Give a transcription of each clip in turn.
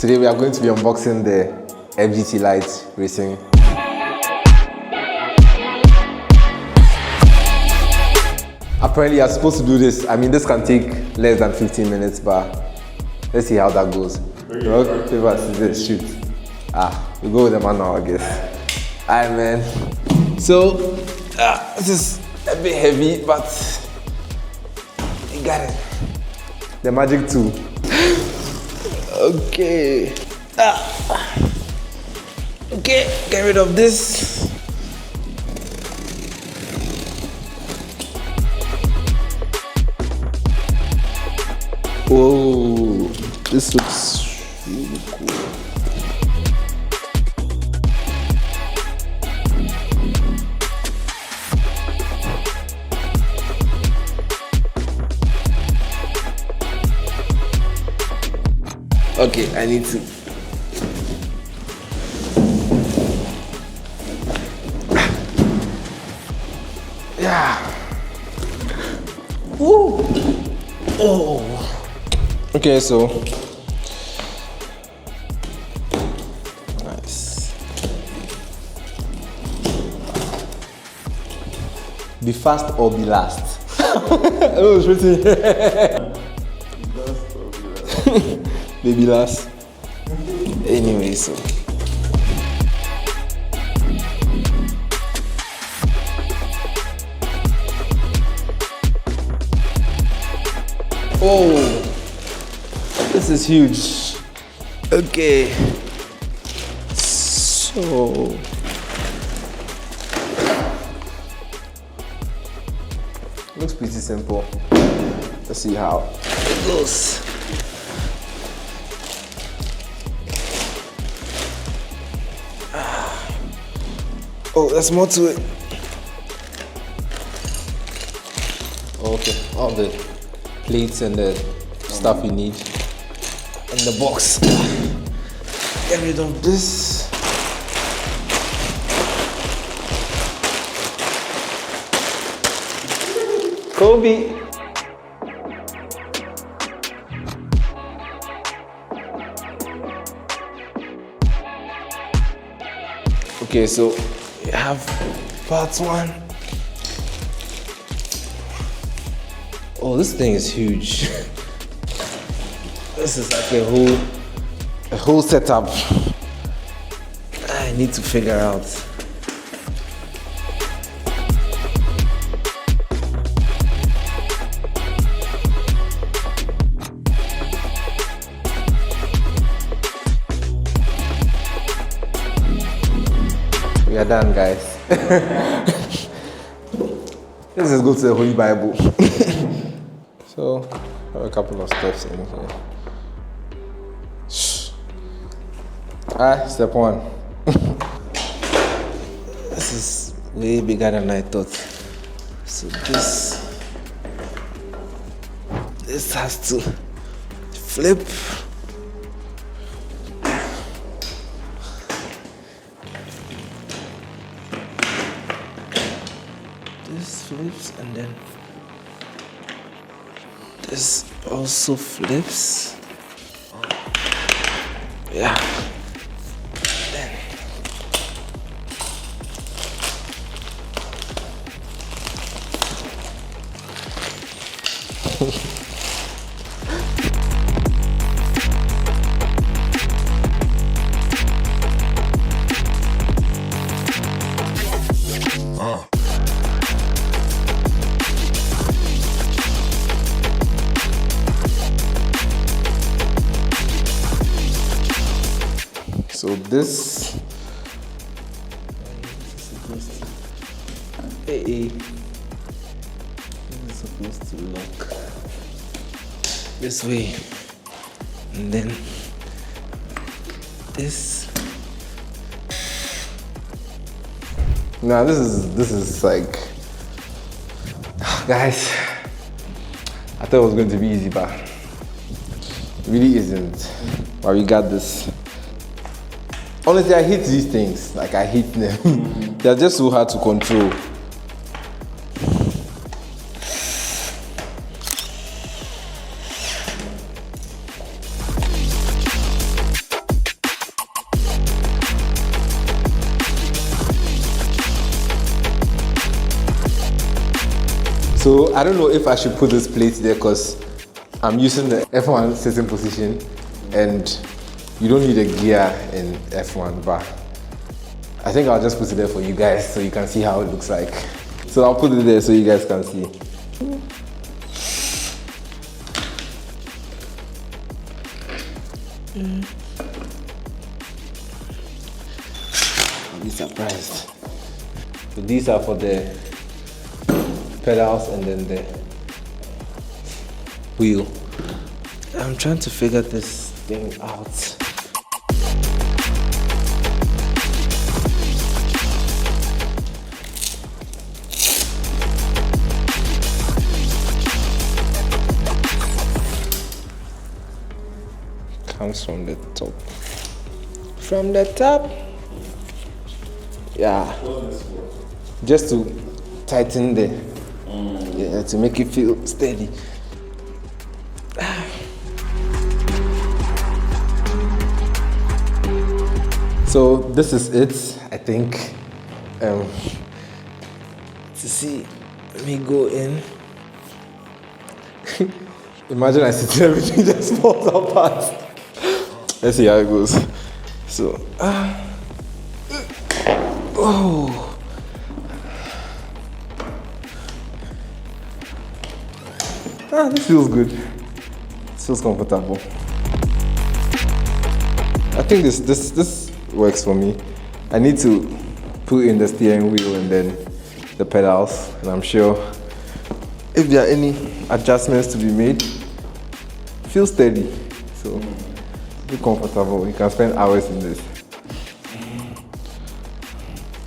Today we are going to be unboxing the FGT Lite racing. Apparently you're supposed to do this. I mean, this can take less than 15 minutes, but let's see how that goes. Rock, paper, scissors, shoot. We go with the manual, I guess. Alright, man. So, this is a bit heavy, but you got it. The magic tool. Okay. Okay, get rid of this. Whoa, this looks really cool. Okay, I need to. Yeah. Woo. Oh. Okay, so nice. Be fast or be last. Oh, it's written here. Baby last. Anyway, so. Oh, this is huge. Okay. So. Looks pretty simple. Let's see how it goes. Oh, there's more to it. Okay, all the plates and the stuff you need in the box. Get rid of this. Kobe. Okay, so we have part one. Oh, this thing is huge. This is like a whole setup. I need to figure out. We are done, guys. Let's just go to the Holy Bible. So, I have a couple of steps in here. Step one. This is way bigger than I thought. So this has to flip. This flips and then this also flips. Yeah. Then so this is supposed to lock this way, and then this. Now this is like, guys, I thought it was going to be easy, but it really isn't. But we got this. Honestly, I hate these things. Like, I hate them. They're just so hard to control. So I don't know if I should put this plate there because I'm using the F1 sitting position and you don't need a gear in F1, but I think I'll just put it there for you guys so you can see how it looks like. So I'll put it there so you guys can see. I'll be surprised. So these are for the pedals and then the wheel. I'm trying to figure this thing out. Comes from the top. From the top. Yeah. Just to tighten the, yeah, to make it feel steady. So this is it, I think. To see, let me go in. Imagine I sit here, everything just falls apart. Let's see how it goes. So, oh. This feels good. This feels comfortable. I think this works for me. I need to put in the steering wheel and then the pedals, and I'm sure if there are any adjustments to be made, feel steady. So be comfortable. You can spend hours in this.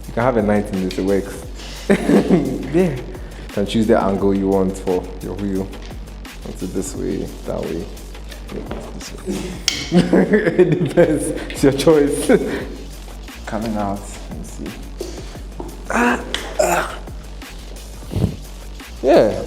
You can have a night in this, it works. Yeah. You can choose the angle you want for your wheel. Want it this way, that way. This way. It depends. It's your choice. Coming out. Let's see. Yeah.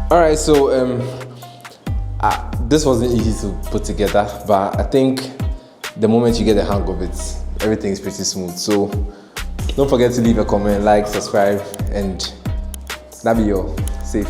Alright, so this wasn't easy to put together, but I think the moment you get the hang of it, everything is pretty smooth. So don't forget to leave a comment, like, subscribe, and that'll be all. Safe.